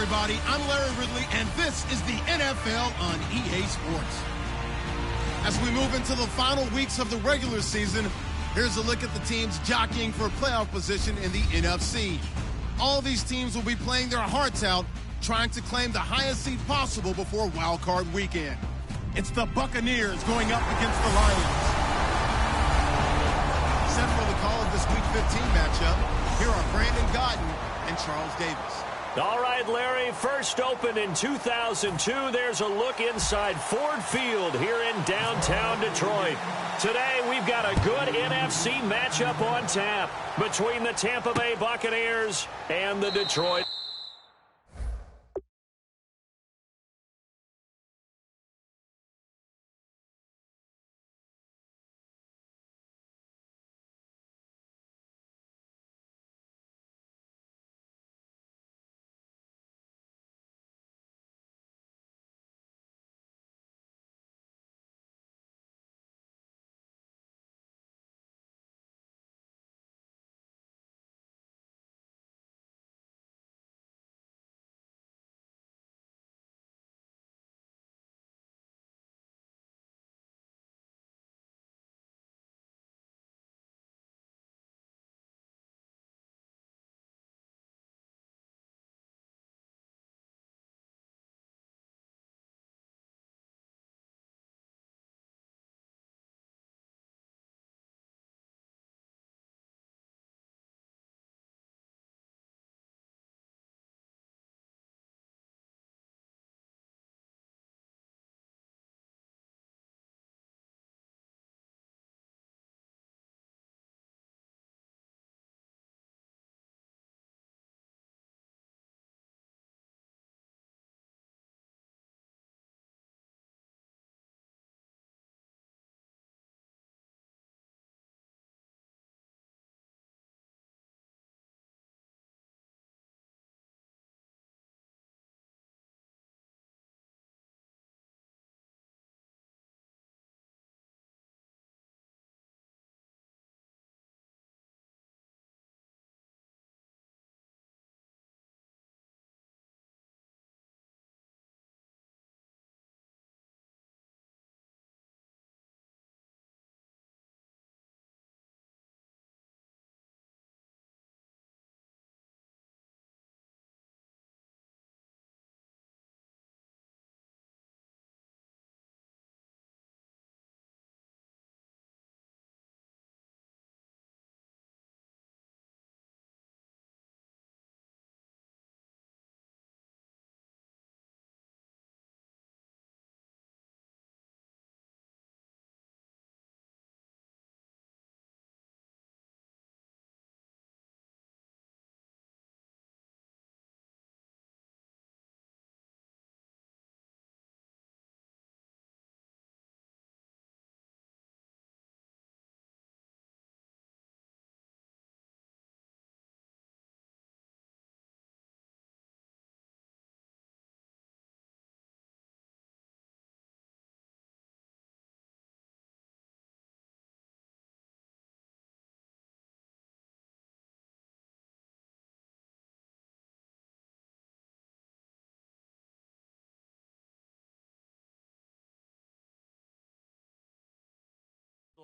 everybody. I'm Larry Ridley, and this is the NFL on EA Sports. As we move into the final weeks of the regular season, here's a look at the teams jockeying for playoff position in the NFC. All these teams will be playing their hearts out, trying to claim the highest seed possible before Wild Card Weekend. It's the Buccaneers going up against the Lions. Set for the call of this Week 15 matchup, here are Brandon Godden and Charles Davis. All right, Larry, first opened in 2002. There's a look inside Ford Field here in downtown Detroit. Today, we've got a good NFC matchup on tap between the Tampa Bay Buccaneers and the Detroit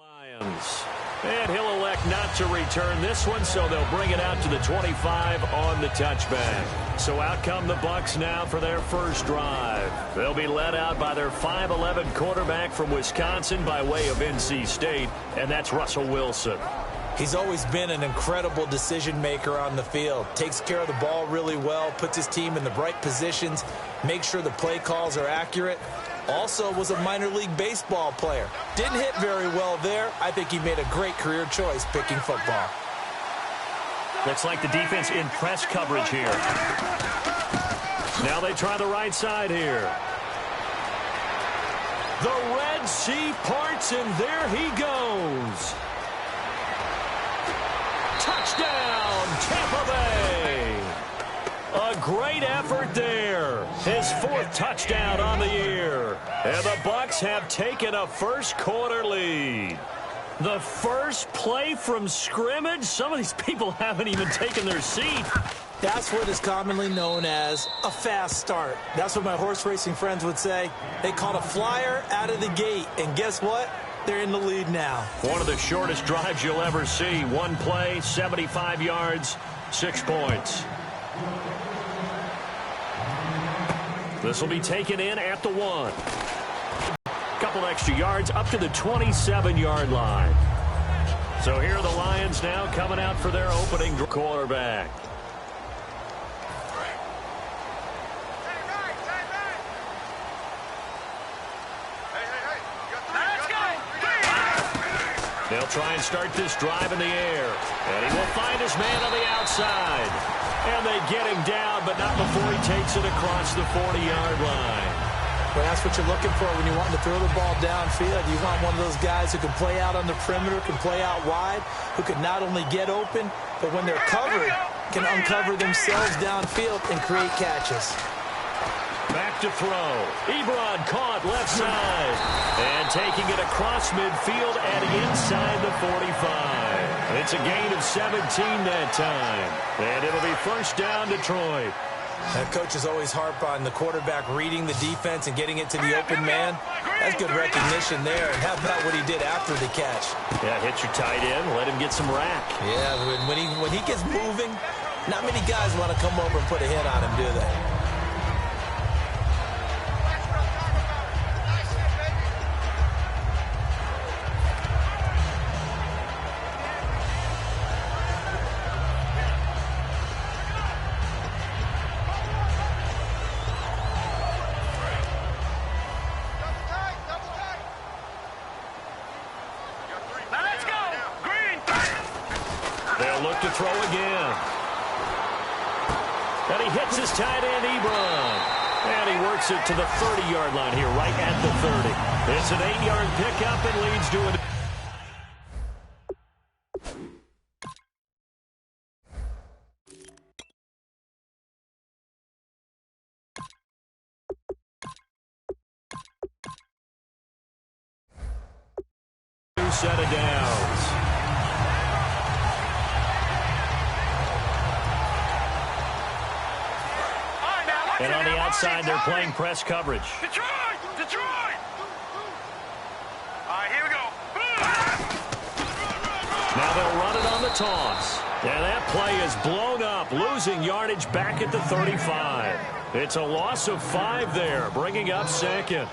Lions. And he'll elect not to return this one, so they'll bring it out to the 25 on the touchback. So out come the Bucs now for their first drive. They'll be led out by their 5'11 quarterback from Wisconsin by way of NC State, and that's Russell Wilson. He's always been an incredible decision maker on the field. Takes care of the ball really well, puts his team in the right positions, makes sure the play calls are accurate. Also was a minor league baseball player. Didn't hit very well there. I think he made a great career choice picking football. Looks like the defense in press coverage here. Now they try the right side here. The Red Sea parts, and there he goes. Touchdown, Tampa Bay. A great effort there. His fourth touchdown on the year. And the Bucs have taken a first-quarter lead. The first play from scrimmage. Some of these people haven't even taken their seat. That's what is commonly known as a fast start. That's what my horse racing friends would say. They caught a flyer out of the gate, and guess what? They're in the lead now. One of the shortest drives you'll ever see. One play, 75 yards, 6 points. This will be taken in at the 1. Couple extra yards up to the 27-yard line. So here are the Lions now coming out for their opening quarterback. They'll try and start this drive in the air. And he will find his man on the outside. And they get him down, but not before he takes it across the 40-yard line. Well, that's what you're looking for when you want to throw the ball downfield. You want one of those guys who can play out on the perimeter, can play out wide, who can not only get open, but when they're covered, can uncover themselves downfield and create catches. Back to throw. Ebron caught left side. And taking it across midfield and inside the 45. It's a gain of 17 that time. And it'll be first down, Detroit. Coaches always harp on the quarterback reading the defense and getting it to the open man. That's good recognition there. And how about what he did after the catch? Yeah, hit your tight end, let him get some rack. Yeah, when he gets moving, not many guys want to come over and put a hit on him, do they? They'll look to throw again. And he hits his tight end, Ebron. And he works it to the 30-yard line here, right at the 30. It's an 8-yard pickup and leads to it. Set of downs. And on the outside, they're playing press coverage. Detroit! Detroit! All right, here we go. Now they'll run it on the toss. And that play is blown up, losing yardage back at the 35. It's a loss of 5 there, bringing up second.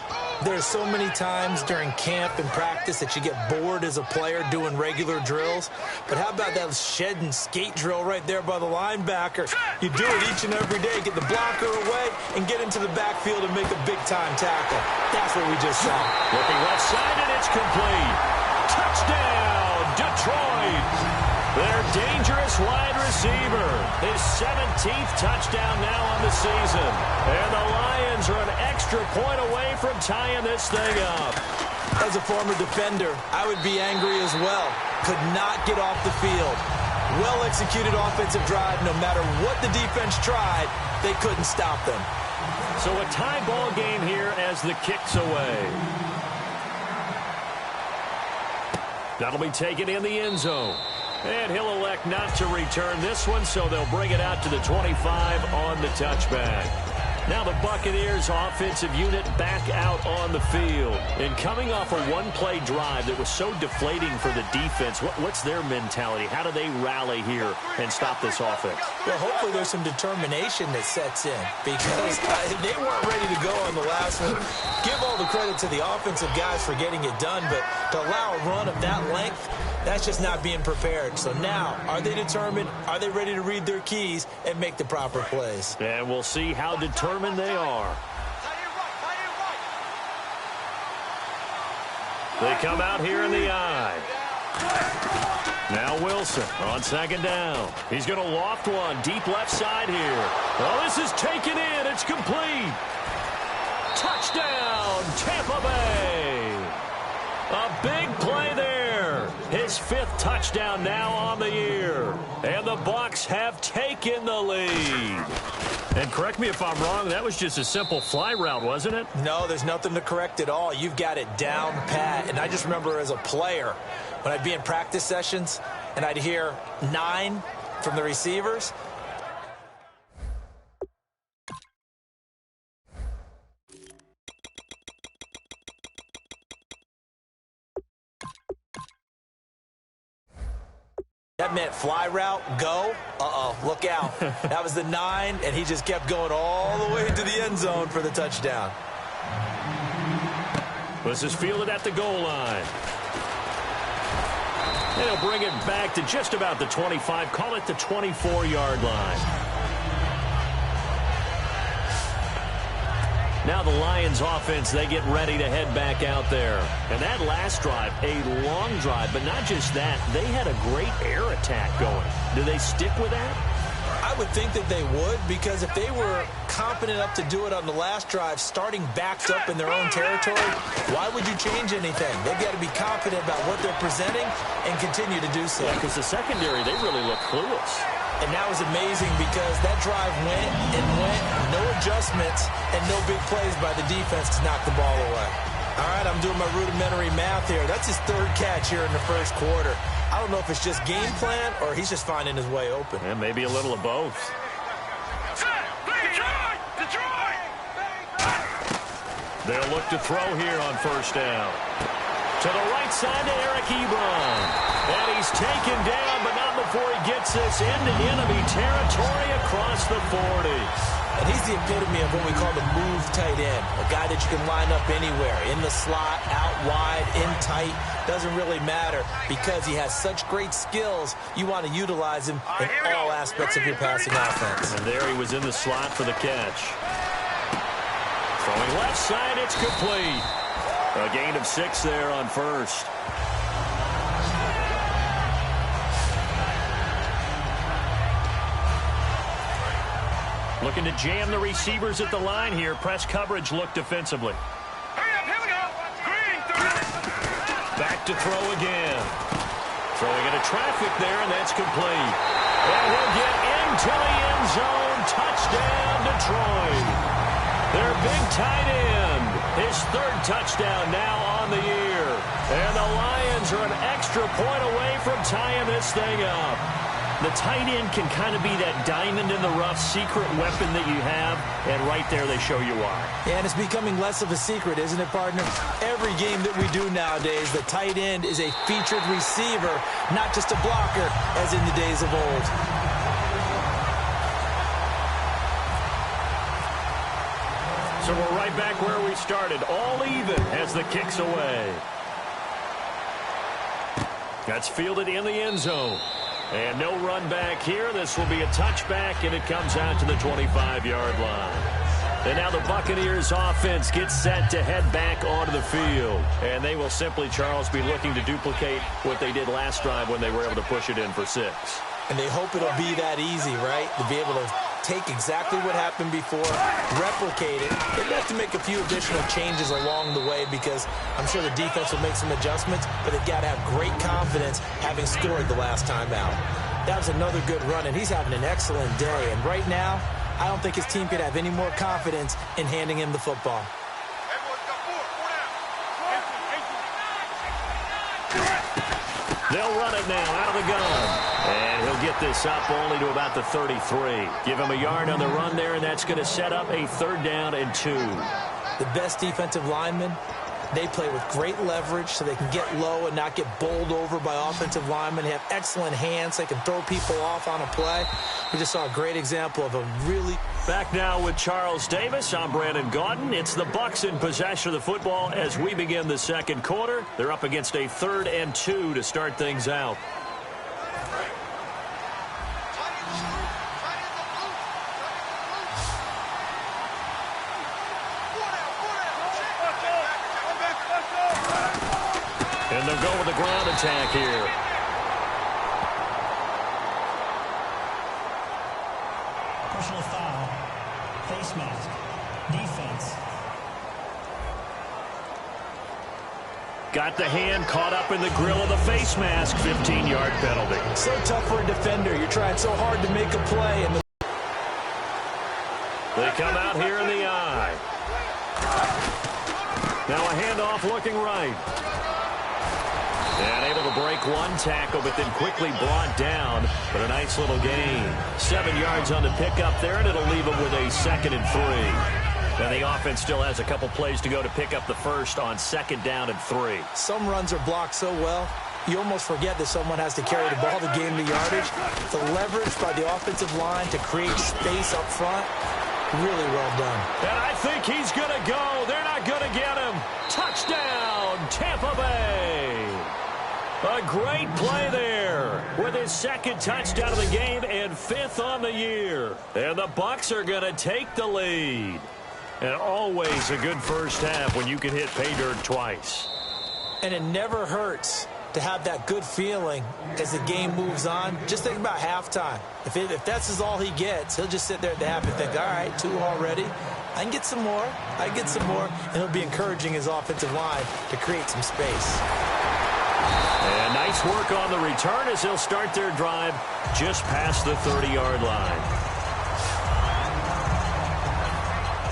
There's so many times during camp and practice that you get bored as a player doing regular drills. But how about that shed and skate drill right there by the linebacker? You do it each and every day, get the blocker away, and get into the backfield and make a big-time tackle. That's what we just saw. Looking left side, and it's complete. Touchdown, Detroit! Their dangerous wide receiver. His 17th touchdown now on the season. And the Lions are an extra point away from tying this thing up. As a former defender, I would be angry as well. Could not get off the field. Well-executed offensive drive. No matter what the defense tried, they couldn't stop them. So a tie ball game here as the kick's away. That'll be taken in the end zone. And he'll elect not to return this one, so they'll bring it out to the 25 on the touchback. Now the Buccaneers offensive unit back out on the field. And coming off a one-play drive that was so deflating for the defense, what's their mentality? How do they rally here and stop this offense? Well, hopefully there's some determination that sets in because they weren't ready to go on the last one. Give all the credit to the offensive guys for getting it done, but to allow a run of that length, that's just not being prepared. So now, are they determined? Are they ready to read their keys and make the proper plays? And we'll see how determined they are. They come out here in the eye. Now Wilson on second down. He's going to loft one deep left side here. Well, this is taken in. It's complete. Touchdown, Tampa Bay. A big play there. His 5th touchdown now on the year. And the Bucs have taken the lead. And correct me if I'm wrong, that was just a simple fly route, wasn't it? No, there's nothing to correct at all. You've got it down pat. And I just remember as a player, when I'd be in practice sessions and I'd hear 9 from the receivers, That meant fly route, go. Uh-oh, look out. That was the 9, and he just kept going all the way to the end zone for the touchdown. This is fielded at the goal line. And he'll bring it back to just about the 25. Call it the 24-yard line. Now the Lions offense, they get ready to head back out there. And that last drive, a long drive, but not just that. They had a great air attack going. Do they stick with that? I would think that they would, because if they were confident enough to do it on the last drive, starting backed up in their own territory, why would you change anything? They've got to be confident about what they're presenting and continue to do so. Yeah, because the secondary, they really look clueless. And that was amazing because that drive went and went, no adjustments, and no big plays by the defense to knock the ball away. All right, I'm doing my rudimentary math here. That's his 3rd catch here in the first quarter. I don't know if it's just game plan or he's just finding his way open. And maybe a little of both. Detroit! They'll look to throw here on first down. To the right side to Eric Ebron. And he's taken down, but not before he gets this into enemy territory across the 40. And he's the epitome of what we call the move tight end. A guy that you can line up anywhere, in the slot, out wide, in tight. Doesn't really matter because he has such great skills. You want to utilize him in all aspects of your passing offense. And there he was in the slot for the catch. Throwing left side, it's complete. A gain of 6 there on first. Looking to jam the receivers at the line here. Press coverage look defensively. Hurry up, here we go. Green, Back to throw again. Throwing into traffic there, and that's complete. And he'll get into the end zone. Touchdown, Detroit. Their big tight end. His 3rd touchdown now on the year. And the Lions are an extra point away from tying this thing up. The tight end can kind of be that diamond in the rough secret weapon that you have, and right there they show you why. And it's becoming less of a secret, isn't it, partner? Every game that we do nowadays, the tight end is a featured receiver, not just a blocker, as in the days of old. So we're right back where we started, all even as the kick's away. That's fielded in the end zone. And no run back here. This will be a touchback, and it comes out to the 25-yard line. And now the Buccaneers offense gets set to head back onto the field. And they will simply, Charles, be looking to duplicate what they did last drive when they were able to push it in for 6. And they hope it'll be that easy, right? To be able to take exactly what happened before, replicate it. They'd have to make a few additional changes along the way because I'm sure the defense will make some adjustments, but they've got to have great confidence having scored the last time out. That was another good run, and he's having an excellent day. And right now, I don't think his team could have any more confidence in handing him the football. They'll run it now out of the gun. And he'll get this up only to about the 33. Give him a yard on the run there, and that's going to set up a 3rd down and 2. The best defensive linemen, they play with great leverage so they can get low and not get bowled over by offensive linemen. They have excellent hands. They can throw people off on a play. We just saw a great example of a really... Back now with Charles Davis. I'm Brandon Gaudin. It's the Bucs in possession of the football as we begin the second quarter. They're up against a 3rd and 2 to start things out. And they'll go with the ground attack here. Personal foul. Face mask. Defense. Got the hand caught up in the grill of the face mask. 15-yard penalty. So tough for a defender. You're trying so hard to make a play. And they come out here in the eye. Now a handoff looking right. And able to break one tackle, but then quickly brought down. But a nice little gain. 7 yards on the pickup there, and it'll leave them with a 2nd and 3. And the offense still has a couple plays to go to pick up the first on 2nd down and 3. Some runs are blocked so well, you almost forget that someone has to carry the ball to gain the yardage. The leverage by the offensive line to create space up front, really well done. And I think he's going to go. They're not going to get him. Touchdown, Tampa Bay. A great play there with his second touchdown of the game and 5th on the year. And the Bucs are going to take the lead. And always a good first half when you can hit pay dirt twice. And it never hurts to have that good feeling as the game moves on. Just think about halftime. If that's all he gets, he'll just sit there at the half and think, all right, 2 already. I can get some more. I can get some more. And he'll be encouraging his offensive line to create some space. And nice work on the return as they'll start their drive just past the 30-yard line.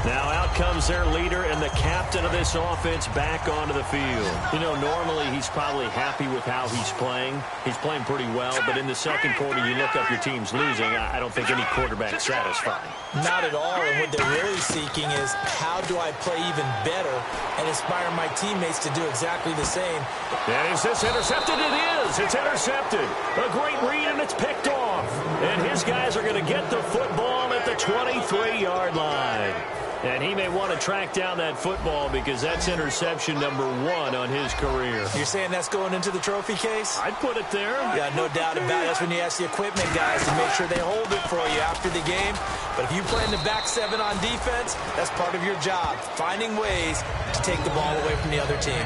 Now out comes their leader and the captain of this offense back onto the field. You know, normally he's probably happy with how he's playing. He's playing pretty well, but in the second quarter, you look up your team's losing. I don't think any quarterback's satisfied. Not at all, and what they're really seeking is how do I play even better and inspire my teammates to do exactly the same. And is this intercepted? It is. It's intercepted. A great read, and it's picked off. And his guys are going to get the football at the 23-yard line. And he may want to track down that football because that's interception number 1 on his career. You're saying that's going into the trophy case? I'd put it there. Yeah, no doubt about it. That's when you ask the equipment guys to make sure they hold it for you after the game. But if you play in the back 7 on defense, that's part of your job, finding ways to take the ball away from the other team.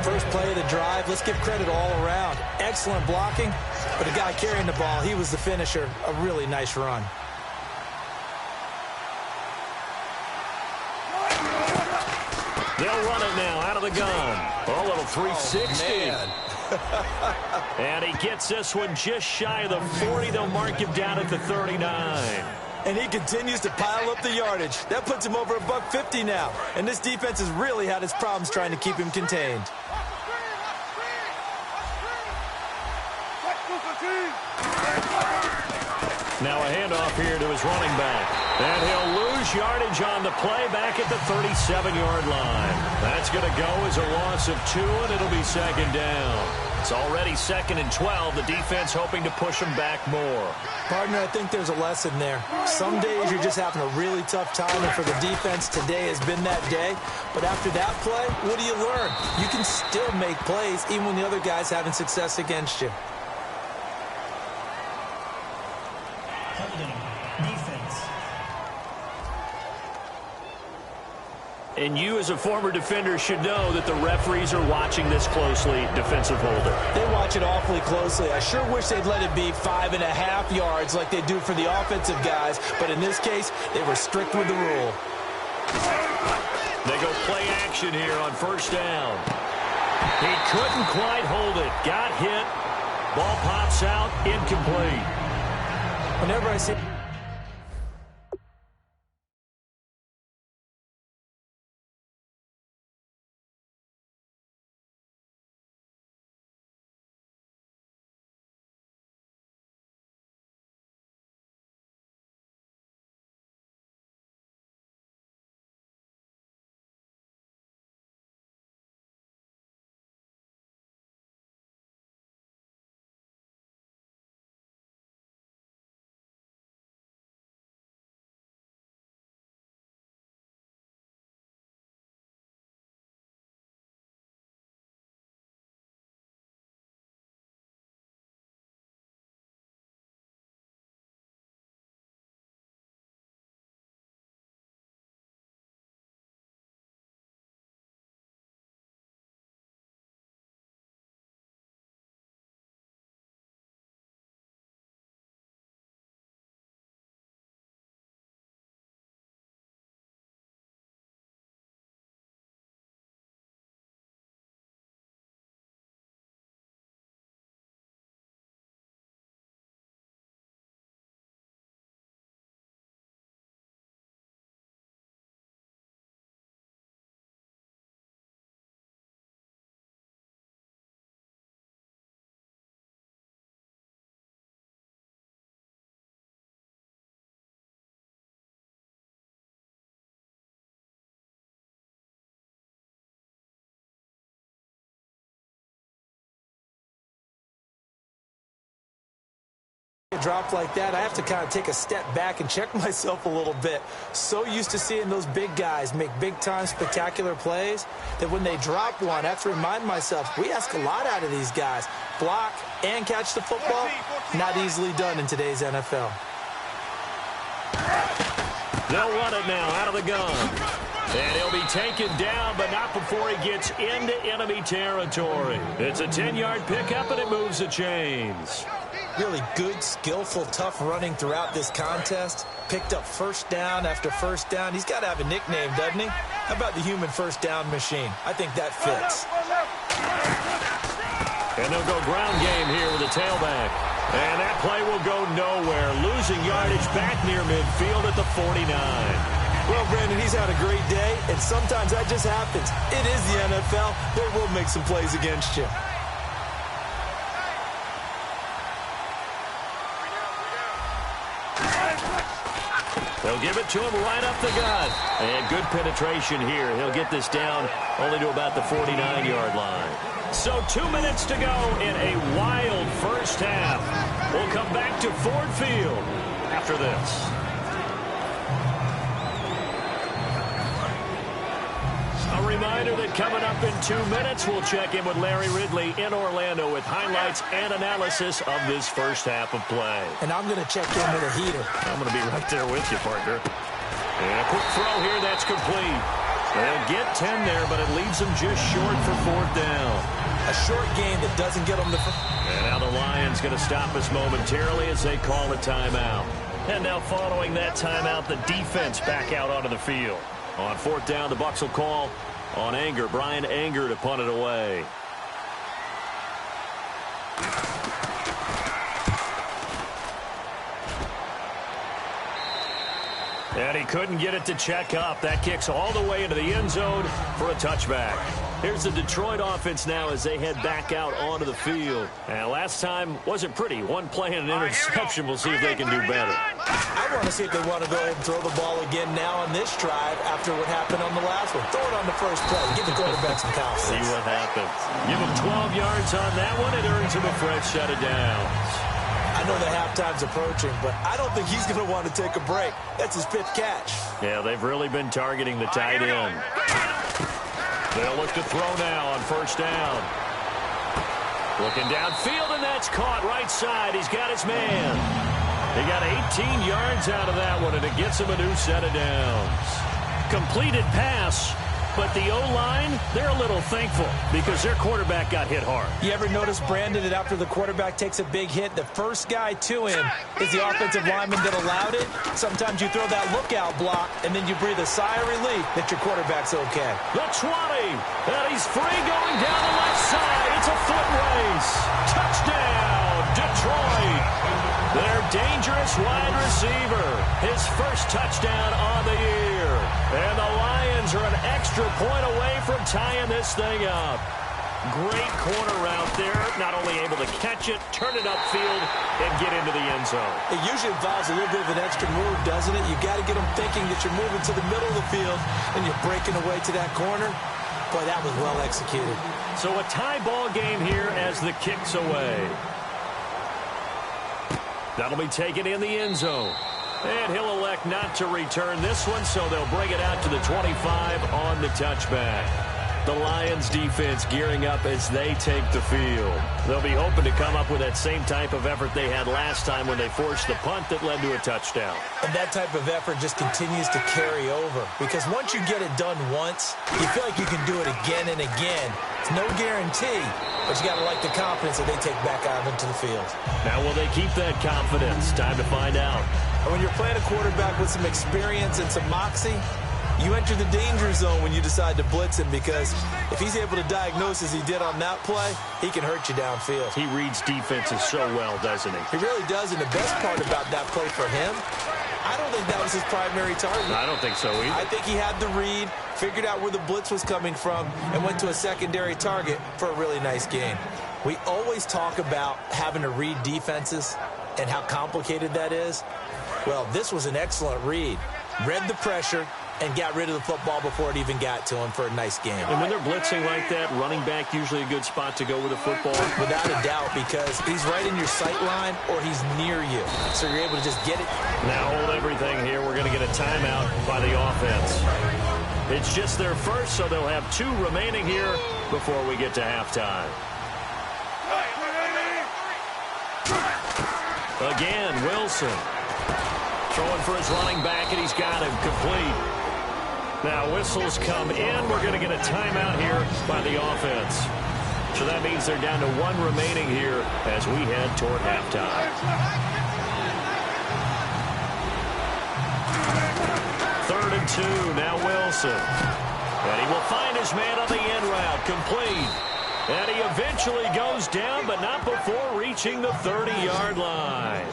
First play of the drive, let's give credit all around. Excellent blocking, but the guy carrying the ball, he was the finisher. A really nice run. They'll run it now out of the gun. A little 360. Oh, and he gets this one just shy of the 40. They'll mark him down at the 39. And he continues to pile up the yardage. That puts him over $150 now. And this defense has really had its problems trying to keep him contained. Now a handoff here to his running back. And he'll lose yardage on the play back at the 37-yard line. That's going to go as a loss of 2, and it'll be second down. It's already 2nd and 12. The defense hoping to push him back more. Partner, I think there's a lesson there. Some days you're just having a really tough time, and for the defense, today has been that day. But after that play, what do you learn? You can still make plays even when the other guy's having success against you. Defense. And you as a former defender should know that the referees are watching this closely, defensive holder. They watch it awfully closely. I sure wish they'd let it be 5.5 yards like they do for the offensive guys. But in this case, they were strict with the rule. They go play action here on first down. He couldn't quite hold it. Got hit. Ball pops out. Incomplete. Whenever I see... drop like that, I have to kind of take a step back and check myself a little bit. So used to seeing those big guys make big-time spectacular plays that when they drop one, I have to remind myself, we ask a lot out of these guys. Block and catch the football, not easily done in today's NFL. They'll run it now out of the gun. And he'll be taken down, but not before he gets into enemy territory. It's a 10-yard pickup, and it moves the chains. Really good, skillful, tough running throughout this contest. Picked up first down after first down. He's got to have a nickname, doesn't he? How about the human first down machine? I think that fits. And they'll go ground game here with a tailback. And that play will go nowhere. Losing yardage back near midfield at the 49. Well, Brandon, he's had a great day, and sometimes that just happens. It is the NFL. They will make some plays against you. They'll give it to him right up the gut. And good penetration here. He'll get this down only to about the 49-yard line. So 2 minutes to go in a wild first half. We'll come back to Ford Field after this. A reminder that coming up in 2 minutes, we'll check in with Larry Ridley in Orlando with highlights and analysis of this first half of play. And I'm going to check in with a heater. I'm going to be right there with you, partner. And a quick throw here, that's complete. They'll get 10 there, but it leaves them just short for fourth down. A short game that doesn't get them the... And now the Lions going to stop us momentarily as they call a timeout. And now following that timeout, the defense back out onto the field. On fourth down, the Bucs will call on Anger. Brian Anger to punt it away. And he couldn't get it to check up. That kicks all the way into the end zone for a touchback. Here's the Detroit offense now as they head back out onto the field. And last time wasn't pretty. One play and an interception. We'll see if they can do better. I want to see if they want to go ahead and throw the ball again now on this drive after what happened on the last one. Throw it on the first play. Give the quarterback some confidence. See what happens. Give him 12 yards on that one. It earns him a fresh set of downs. I know the halftime's approaching, but I don't think he's going to want to take a break. That's his fifth catch. Yeah, they've really been targeting the tight end. They'll look to throw now on first down. Looking downfield, and that's caught right side. He's got his man. He got 18 yards out of that one, and it gets him a new set of downs. Completed pass, but the O-line, they're a little thankful because their quarterback got hit hard. You ever notice, Brandon, that after the quarterback takes a big hit, the first guy to him is the offensive lineman that allowed it? Sometimes you throw that lookout block, and then you breathe a sigh of relief that your quarterback's okay. The 20, and he's free going down the left side. It's a foot race. Touchdown, Detroit. Their dangerous wide receiver. His first touchdown on the year. And the Lions are an extra point away from tying this thing up. Great corner route there. Not only able to catch it, turn it upfield, and get into the end zone. It usually involves a little bit of an extra move, doesn't it? You've got to get them thinking that you're moving to the middle of the field and you're breaking away to that corner. Boy, that was well executed. So a tie ball game here as the kick's away. That'll be taken in the end zone. And he'll elect not to return this one, so they'll bring it out to the 25 on the touchback. The Lions defense gearing up as they take the field. They'll be hoping to come up with that same type of effort they had last time when they forced the punt that led to a touchdown. And that type of effort just continues to carry over. Because once you get it done once, you feel like you can do it again and again. It's no guarantee, but you got to like the confidence that they take back out into the field. Now, will they keep that confidence? Time to find out. And when you're playing a quarterback with some experience and some moxie, you enter the danger zone when you decide to blitz him, because if he's able to diagnose as he did on that play, he can hurt you downfield. He reads defenses so well, doesn't he? He really does, and the best part about that play for him, I don't think that was his primary target. I don't think so either. I think he had the read, figured out where the blitz was coming from, and went to a secondary target for a really nice gain. We always talk about having to read defenses and how complicated that is. Well, this was an excellent read. Read the pressure, and got rid of the football before it even got to him for a nice game. And when they're blitzing like that, running back usually a good spot to go with the football. Without a doubt, because he's right in your sight line or he's near you. So you're able to just get it. Now hold everything here. We're going to get a timeout by the offense. It's just their first, so they'll have 2 remaining here before we get to halftime. Again, Wilson. Throwing for his running back, and he's got him complete. Now whistles come in. We're going to get a timeout here by the offense. So that means they're down to 1 remaining here as we head toward halftime. 3rd and 2. Now Wilson. And he will find his man on the end route. Complete. And he eventually goes down, but not before reaching the 30-yard line.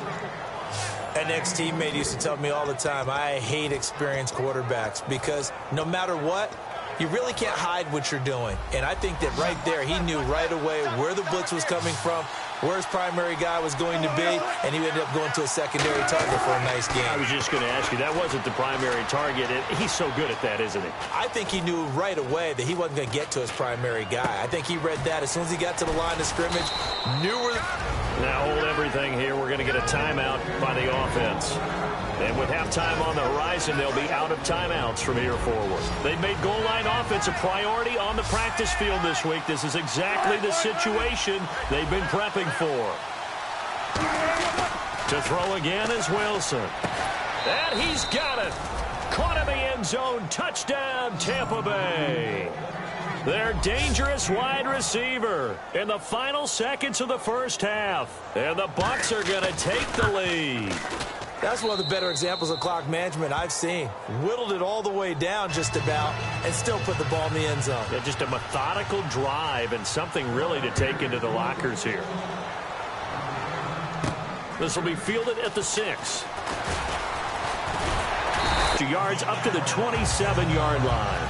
An ex-teammate used to tell me all the time, I hate experienced quarterbacks because no matter what, you really can't hide what you're doing. And I think that right there, he knew right away where the blitz was coming from, where his primary guy was going to be, and he ended up going to a secondary target for a nice game. I was just going to ask you, that wasn't the primary target. He's so good at that, isn't he? I think he knew right away that he wasn't going to get to his primary guy. I think he read that as soon as he got to the line of scrimmage, knew where... Now hold everything here. We're going to get a timeout by the offense. And with halftime on the horizon, they'll be out of timeouts from here forward. They've made goal line offense a priority on the practice field this week. This is exactly the situation they've been prepping for. To throw again is Wilson. And he's got it. Caught in the end zone. Touchdown, Tampa Bay. Their dangerous wide receiver in the final seconds of the first half. And the Bucs are going to take the lead. That's one of the better examples of clock management I've seen. Whittled it all the way down just about and still put the ball in the end zone. Yeah, just a methodical drive and something really to take into the lockers here. This will be fielded at the 6. 2 yards up to the 27-yard line.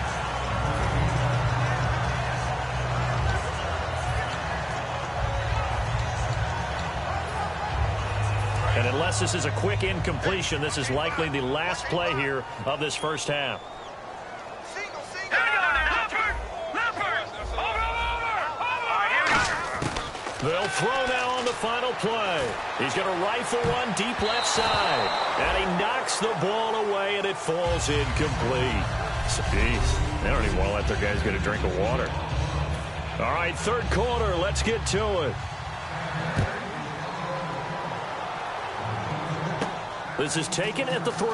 And unless this is a quick incompletion, this is likely the last play here of this first half. They'll throw now on the final play. He's going to rifle one deep left side. And he knocks the ball away, and it falls incomplete. Jeez, they don't even want to let their guys get a drink of water. All right, 3rd quarter. Let's get to it. This is taken at the 3.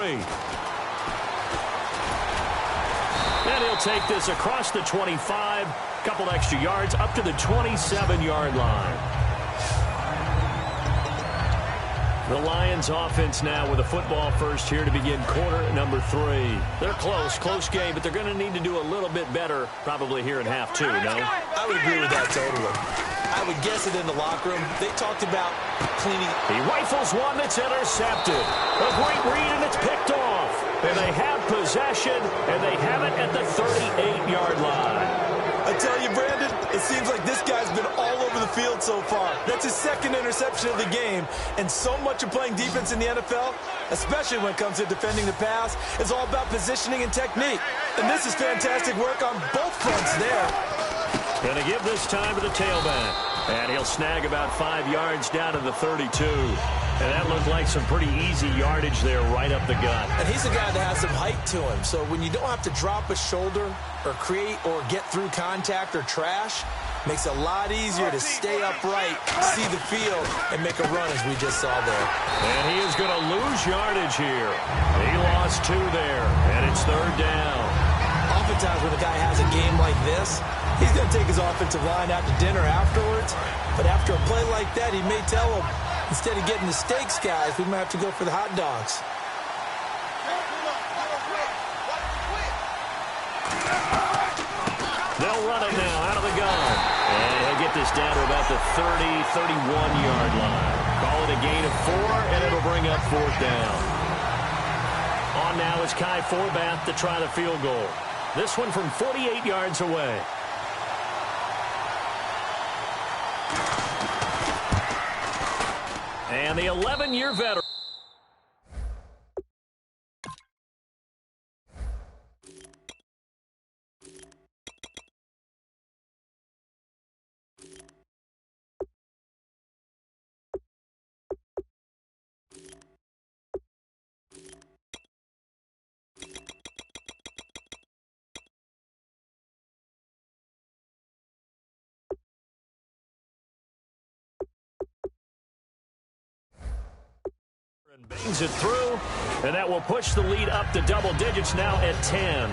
And he'll take this across the 25. Couple extra yards up to the 27-yard line. The Lions offense now with a football first here to begin quarter number 3. They're close game, but they're going to need to do a little bit better probably here in half 2, no? I would agree with that totally. I would guess it in the locker room. They talked about cleaning. He rifles one that's intercepted. A great read, and it's picked off. And they have possession, and they have it at the 38-yard line. I tell you, Brandon, it seems like this guy's been all over the field so far. That's his 2nd interception of the game. And so much of playing defense in the NFL, especially when it comes to defending the pass, is all about positioning and technique. And this is fantastic work on both fronts there. Going to give this time to the tailback. And he'll snag about 5 yards down to the 32. And that looked like some pretty easy yardage there right up the gut. And he's a guy that has some height to him. So when you don't have to drop a shoulder or create or get through contact or trash, makes it a lot easier to stay upright, see the field, and make a run as we just saw there. And he is going to lose yardage here. He lost 2 there, and it's 3rd down. Oftentimes when a guy has a game like this, he's going to take his offensive line out to dinner afterwards. But after a play like that, he may tell them, instead of getting the steaks, guys, we might have to go for the hot dogs. They'll run it now out of the gun. And he'll get this down to about the 30, 31-yard line. Call it a gain of 4, and it'll bring up 4th down. On now is Kai Forbath to try the field goal. This one from 48 yards away. And the 11-year veteran. Bangs it through, and that will push the lead up to double digits now at 10.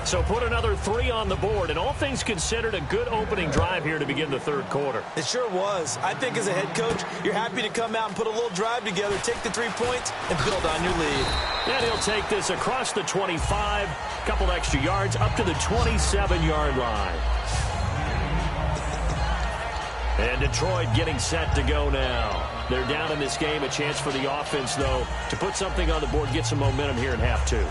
So put another 3 on the board, and all things considered, a good opening drive here to begin the third quarter. It sure was. I think as a head coach, you're happy to come out and put a little drive together, take the 3 points, and build on your lead. And he'll take this across the 25, a couple extra yards, up to the 27-yard line. And Detroit getting set to go now. They're down in this game. A chance for the offense, though, to put something on the board, get some momentum here in half 2.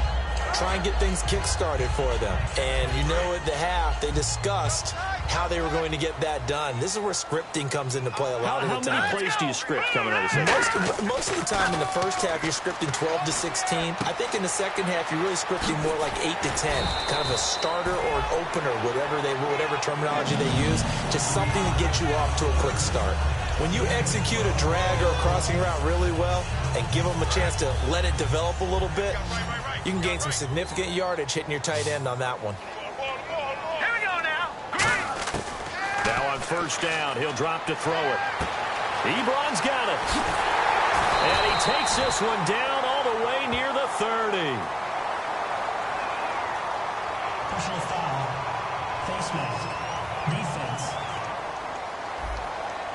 Try and get things kick-started for them. And you know at the half, they discussed how they were going to get that done. This is where scripting comes into play a lot of the time. How many plays do you script coming out of the second? Most of the time in the first half, you're scripting 12 to 16. I think in the second half, you're really scripting more like 8 to 10. Kind of a starter or an opener, whatever terminology they use. Just something to get you off to a quick start. When you execute a drag or a crossing route really well and give them a chance to let it develop a little bit, you can gain some significant yardage hitting your tight end on that one. Here we go now. Now on first down, he'll drop to throw it. Ebron's got it. And he takes this one down all the way near the 30. Personal foul. Face mask. Defense.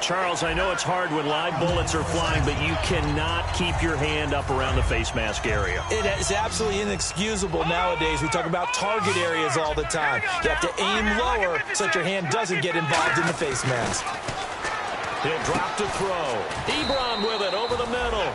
Charles, I know it's hard when live bullets are flying, but you cannot keep your hand up around the face mask area. It is absolutely inexcusable nowadays. We talk about target areas all the time. You have to aim lower so that your hand doesn't get involved in the face mask. He'll drop to throw. Ebron with it over the middle.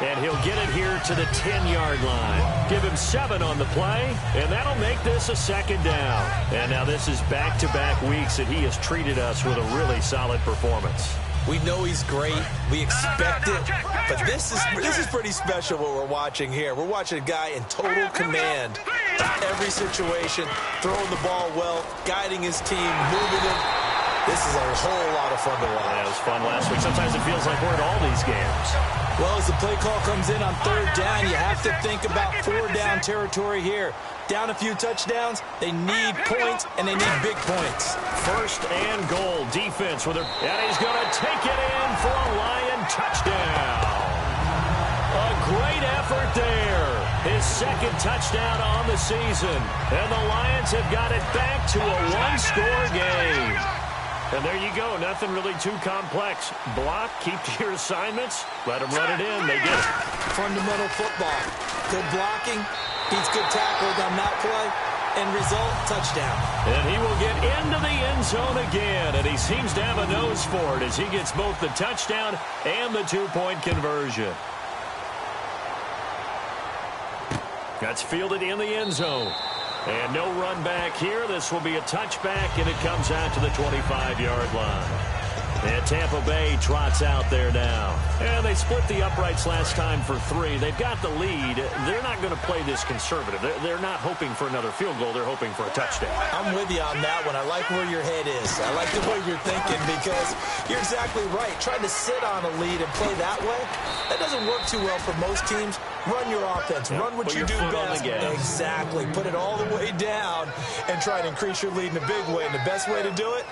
And he'll get it here to the 10-yard line. Give him 7 on the play, and that'll make this a second down. And now this is back-to-back weeks that he has treated us with a really solid performance. We know he's great. We expect it. But this is pretty special what we're watching here. We're watching a guy in total command of every situation, throwing the ball well, guiding his team, moving it. This is a whole lot of fun to watch. Yeah, it was fun last week. Sometimes it feels like we're at all these games. Well, as the play call comes in on third down, you have to think about 4-down territory here. Down a few touchdowns, they need points, and they need big points. First and goal, defense with her, and he's going to take it in for a Lion touchdown. A great effort there. His second touchdown on the season. And the Lions have got it back to a one-score game. And there you go. Nothing really too complex. Block, keep to your assignments, let them run it in. They get it. Fundamental football. Good blocking, beats good tackling on that play, and result, touchdown. And he will get into the end zone again, and he seems to have a nose for it as he gets both the touchdown and the two-point conversion. That's fielded in the end zone. And no run back here. This will be a touchback, and it comes out to the 25-yard line. And Tampa Bay trots out there now. And they split the uprights last time for 3. They've got the lead. They're not going to play this conservative. They're not hoping for another field goal. They're hoping for a touchdown. I'm with you on that one. I like where your head is. I like the way you're thinking because you're exactly right. Trying to sit on a lead and play that way, that doesn't work too well for most teams. Run your offense. Yep. Run what you do best. Exactly. Put it all the way down and try to increase your lead in a big way. And the best way to do it,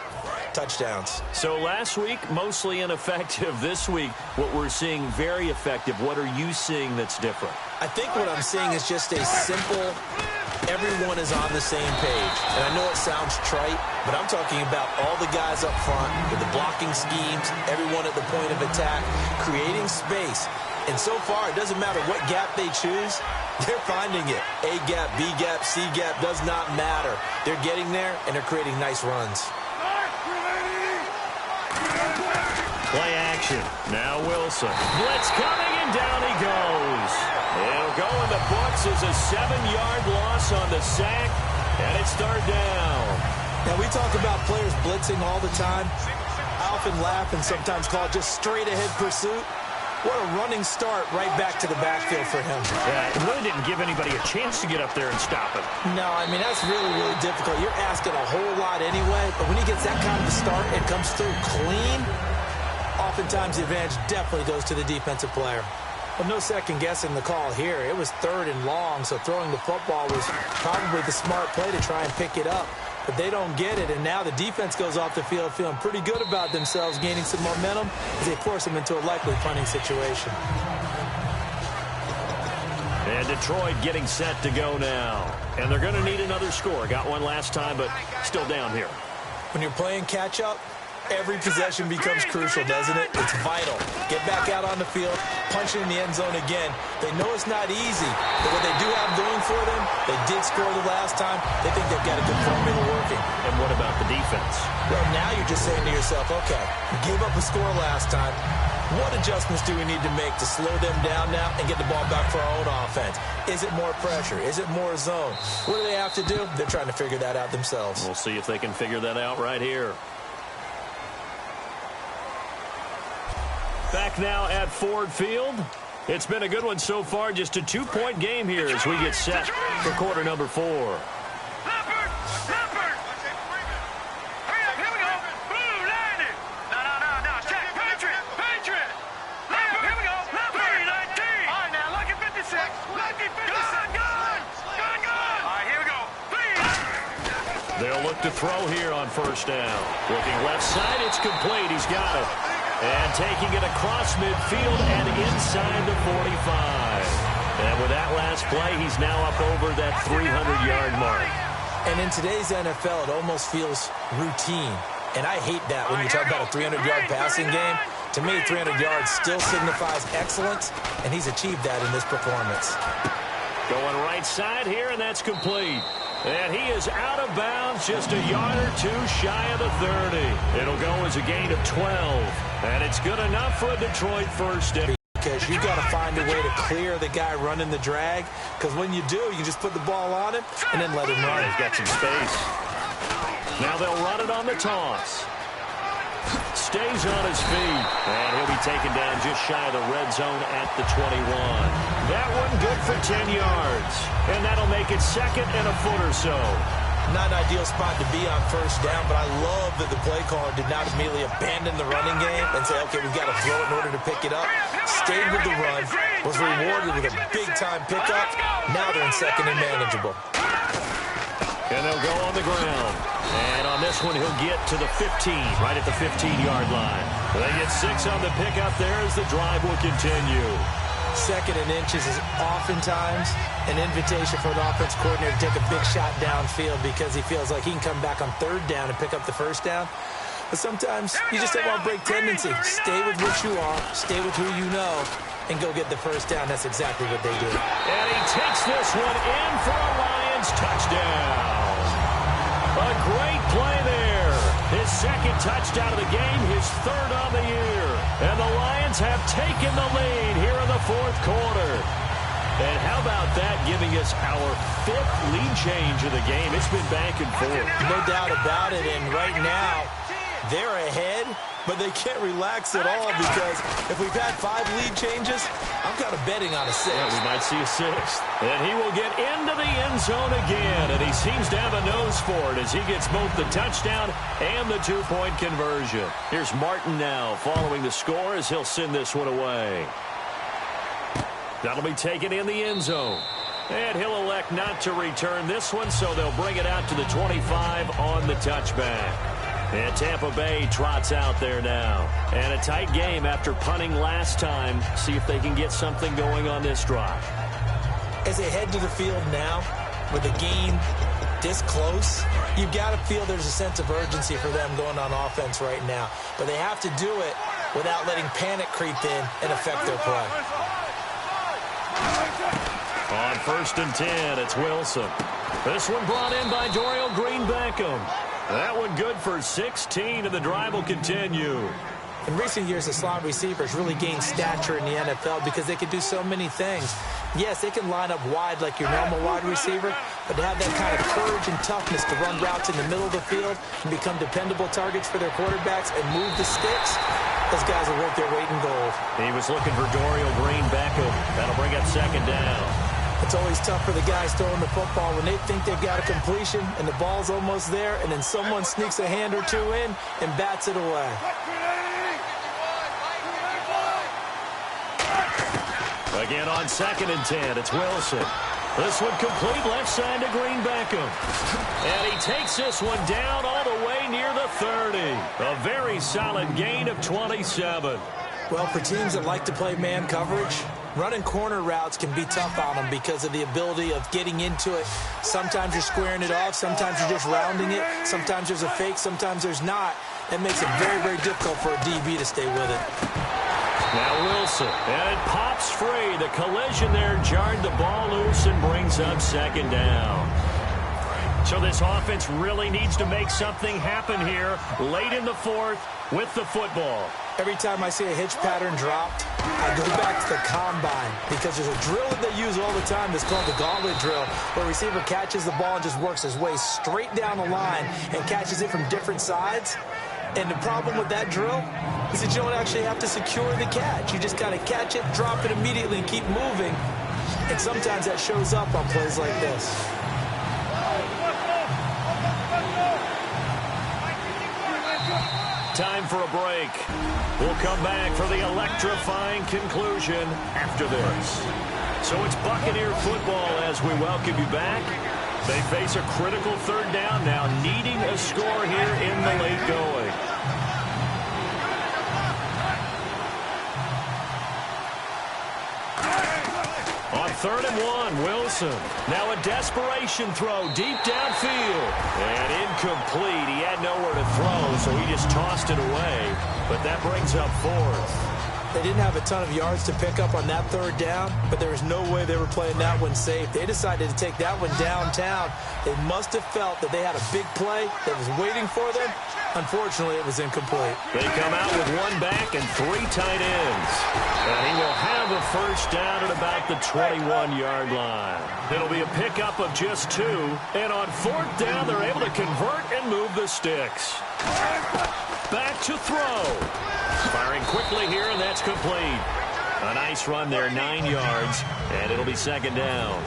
touchdowns. So last week, mostly ineffective. This week, what we're seeing, very effective. What are you seeing that's different? I think what I'm seeing is just a simple, everyone is on the same page. And I know it sounds trite, but I'm talking about all the guys up front with the blocking schemes, everyone at the point of attack, creating space. And so far, it doesn't matter what gap they choose, they're finding it. A gap, B gap, C gap, does not matter. They're getting there, and they're creating nice runs. Play action. Now Wilson. Blitz coming, and down he goes. It'll go in the books as a 7-yard loss on the sack, and it's third down. Now, we talk about players blitzing all the time. I often laugh and sometimes call it just straight-ahead pursuit. What a running start right back to the backfield for him. Yeah, it really didn't give anybody a chance to get up there and stop him. No, I mean, that's really, really difficult. You're asking a whole lot anyway, but when he gets that kind of a start and comes through clean, oftentimes the advantage definitely goes to the defensive player. Well, no second guessing the call here. It was third and long, so throwing the football was probably the smart play to try and pick it up. But they don't get it, and now the defense goes off the field feeling pretty good about themselves, gaining some momentum as they force them into a likely punting situation. And Detroit getting set to go now. And they're going to need another score. Got one last time, but still down here. When you're playing catch-up, every possession becomes crucial, doesn't it? It's vital. Get back out on the field, punch it in the end zone again. They know it's not easy, but what they do have going for them, they did score the last time. They think they've got a good formula working. And what about the defense? Well, now you're just saying to yourself, okay, we gave up a score last time. What adjustments do we need to make to slow them down now and get the ball back for our own offense? Is it more pressure? Is it more zone? What do they have to do? They're trying to figure that out themselves. We'll see if they can figure that out right here. Back now at Ford Field. It's been a good one so far. Just a 2-point game here as we get set for quarter number 4. They'll look to throw here on first down. Looking left side, it's complete. He's got it. And taking it across midfield and inside the 45. And with that last play, he's now up over that 300-yard mark. And in today's NFL, it almost feels routine. And I hate that when you talk about a 300-yard passing game. To me, 300 yards still signifies excellence, and he's achieved that in this performance. Going right side here, and that's complete. And he is out of bounds, just a yard or two shy of the 30. It'll go as a gain of 12. And it's good enough for a Detroit first down. Because you've got to find a way to clear the guy running the drag. Because when you do, you can just put the ball on him and then let him run. He's got some space. Now they'll run it on the toss. Stays on his feet. And he'll be taken down just shy of the red zone at the 21. That one good for 10 yards. And that'll make it second and a foot or so. Not an ideal spot to be on first down, but I love that the play caller did not immediately abandon the running game and say, okay, we've got to throw it in order to pick it up. Stayed with the run, was rewarded with a big-time pickup. Now they're in second and manageable. And they'll go on the ground. And on this one, he'll get to the 15, right at the 15-yard line. They get 6 on the pickup there as the drive will continue. Second and inches is oftentimes an invitation for an offense coordinator to take a big shot downfield because he feels like he can come back on third down and pick up the first down. But sometimes you just don't want to break tendency. Stay with what you are, stay with who you know, and go get the first down. That's exactly what they did. And he takes this one in for a Lions touchdown. A great play there. His second touchdown of the game, his third on the year. And the Lions have taken the lead here in the fourth quarter. And how about that giving us our 5th lead change of the game? It's been back and forth. No doubt about it. And right now, they're ahead, but they can't relax at all because if we've had 5 lead changes, I'm kind of betting on a 6th. Yeah, we might see a 6th. And he will get into the end zone again, and he seems to have a nose for it as he gets both the touchdown and the 2-point conversion. Here's Martin now following the score as he'll send this one away. That'll be taken in the end zone. And he'll elect not to return this one, so they'll bring it out to the 25 on the touchback. And Tampa Bay trots out there now. And a tight game after punting last time. See if they can get something going on this drive. As they head to the field now, with the game this close, you've got to feel there's a sense of urgency for them going on offense right now. But they have to do it without letting panic creep in and affect their play. On 1st and 10, it's Wilson. This one brought in by Dorial Green-Beckham. That one good for 16, and the drive will continue. In recent years, the slot receivers really gained stature in the NFL because they can do so many things. Yes, they can line up wide like your normal wide receiver, but to have that kind of courage and toughness to run routes in the middle of the field and become dependable targets for their quarterbacks and move the sticks, those guys are worth their weight in gold. He was looking for Dorial Green-Beckham. That'll bring up second down. It's always tough for the guys throwing the football when they think they've got a completion and the ball's almost there, and then someone sneaks a hand or two in and bats it away. Again on 2nd and 10, it's Wilson. This one complete left side to Green-Beckham. And he takes this one down all the way near the 30. A very solid gain of 27. Well, for teams that like to play man coverage, Running corner routes can be tough on them because of the ability of getting into it. Sometimes you're squaring it off. Sometimes you're just rounding it. Sometimes there's a fake. Sometimes there's not. It makes it very, very difficult for a DB to stay with it. Now Wilson, and it pops free. The collision there jarred the ball loose and brings up second down. So this offense really needs to make something happen here late in the fourth with the football. Every time I see a hitch pattern dropped, I go back to the combine because there's a drill that they use all the time that's called the gauntlet drill, where a receiver catches the ball and just works his way straight down the line and catches it from different sides. And the problem with that drill is that you don't actually have to secure the catch. You just kind of catch it, drop it immediately, and keep moving. And sometimes that shows up on plays like this. Time for a break. We'll come back for the electrifying conclusion after this. So it's Buccaneer football as we welcome you back. They face a critical third down now, needing a score here in the late going. On 3rd and 1, Wilson. Now a desperation throw deep downfield. And incomplete. He had nowhere to throw, so he just tossed it away. But that brings up 4th. They didn't have a ton of yards to pick up on that 3rd down, but there was no way they were playing that one safe. They decided to take that one downtown. They must have felt that they had a big play that was waiting for them. Unfortunately, it was incomplete. They come out with 1 back and 3 tight ends. And he will have a first down at about the 21-yard line. It'll be a pickup of just 2. And on 4th down, they're able to convert and move the sticks. Back to throw. Firing quickly here, and that's complete. A nice run there, 9 yards, and it'll be 2nd down.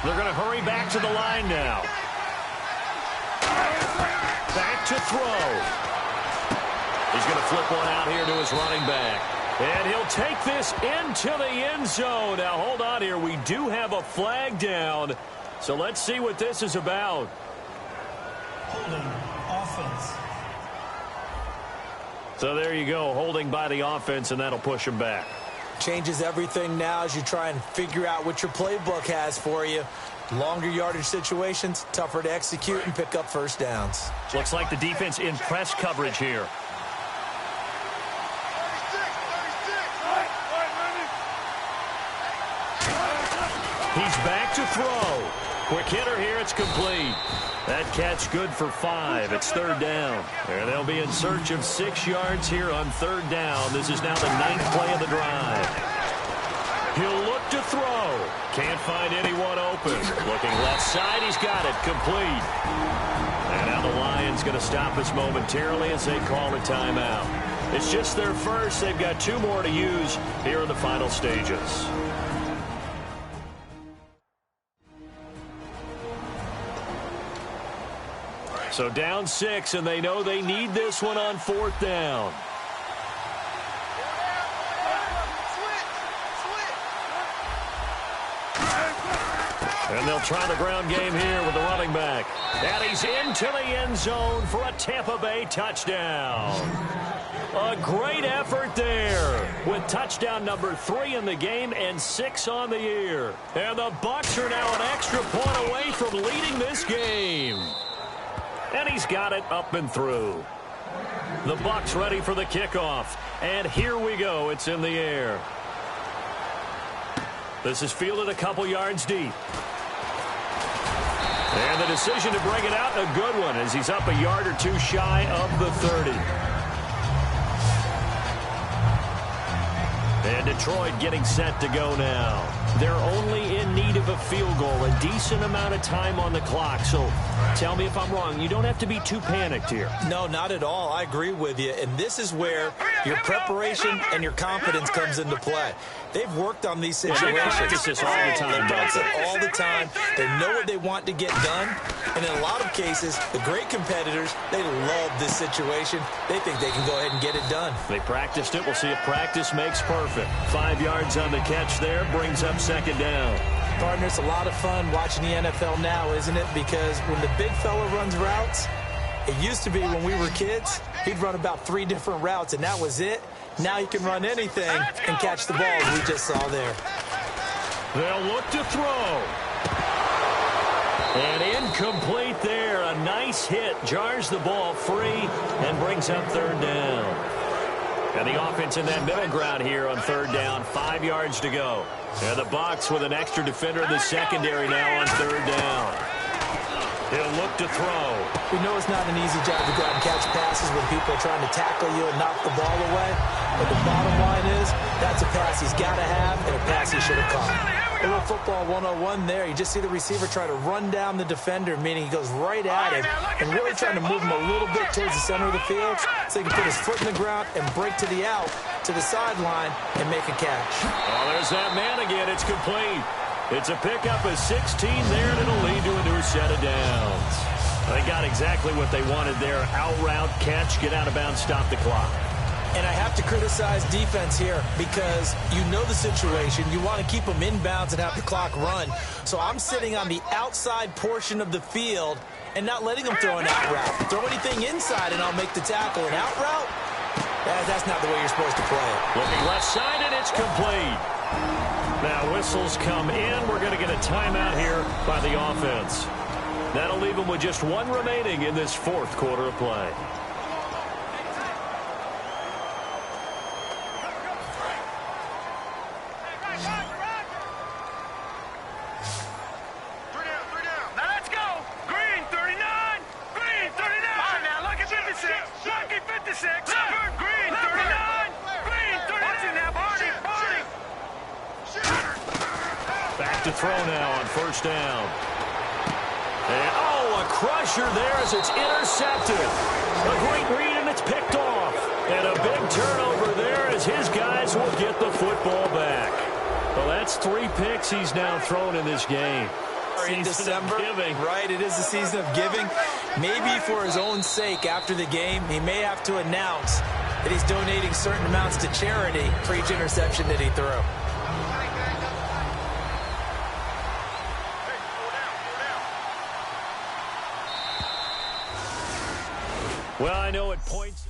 They're going to hurry back to the line now. Back to throw. He's going to flip one out here to his running back. And he'll take this into the end zone. Now, hold on here. We do have a flag down, so let's see what this is about. Holding offense. So there you go, holding by the offense, and that'll push him back. Changes everything now as you try and figure out what your playbook has for you. Longer yardage situations, tougher to execute and pick up first downs. Looks like the defense in press coverage here. He's back to throw. Quick hitter here, it's complete. That catch good for 5. It's 3rd down. And they'll be in search of 6 yards here on 3rd down. This is now the 9th play of the drive. He'll look to throw. Can't find anyone open. Looking left side, he's got it. Complete. And now the Lions going to stop us momentarily as they call a timeout. It's just their first. They've got 2 more to use here in the final stages. So down 6, and they know they need this one on 4th down. And they'll try the ground game here with the running back. And he's into the end zone for a Tampa Bay touchdown. A great effort there with touchdown number 3 in the game and 6 on the year. And the Bucs are now an extra point away from leading this game. And he's got it up and through. The Bucs ready for the kickoff. And here we go. It's in the air. This is fielded a couple yards deep. And the decision to bring it out, a good one, as he's up a yard or 2 shy of the 30. And Detroit getting set to go now. They're only in need of a field goal, a decent amount of time on the clock. So tell me if I'm wrong. You don't have to be too panicked here. No, not at all. I agree with you. And this is where your preparation and your confidence comes into play. They've worked on these situations. They practice this all the time. They practice it all the time. They know what they want to get done. And in a lot of cases, the great competitors, they love this situation. They think they can go ahead and get it done. They practiced it. We'll see if practice makes perfect. 5 yards on the catch there. Brings up 2nd down. Partner, it's a lot of fun watching the NFL now, isn't it? Because when the big fella runs routes, it used to be when we were kids, he'd run about 3 different routes, and that was it. Now he can run anything and catch the ball, as we just saw there. They'll look to throw. And incomplete there. A nice hit. Jars the ball free and brings up third down. And the offense in that middle ground here on third down. 5 yards to go. And the Bucs with an extra defender in the secondary now on third down. He'll look to throw. We know it's not an easy job to go out and catch passes when people are trying to tackle you and knock the ball away. But the bottom line is, that's a pass he's got to have and a pass he should have caught. A little football 101 there. You just see the receiver try to run down the defender, meaning he goes right at him and really trying to move him a little bit towards the center of the field so he can put his foot in the ground and break to the out, to the sideline, and make a catch. Oh, there's that man again. It's complete. It's a pickup of 16 there, and it'll lead to a new set of downs. They got exactly what they wanted there. Out route, catch, get out of bounds, stop the clock. And I have to criticize defense here because you know the situation. You want to keep them inbounds and have the clock run. So I'm sitting on the outside portion of the field and not letting them throw an out route. Throw anything inside and I'll make the tackle. An out route? That's not the way you're supposed to play it. Looking left side, and it's complete. Now whistles come in. We're going to get a timeout here by the offense. That'll leave them with just one remaining in this fourth quarter of play. To throw now on first down. And, oh, a crusher there as it's intercepted. A great read, and it's picked off. And a big turnover there as his guys will get the football back. Well, that's 3 picks he's now thrown in this game. In December, right? It is the season of giving. Maybe for his own sake after the game, he may have to announce that he's donating certain amounts to charity for each interception that he threw. Well, I know at points...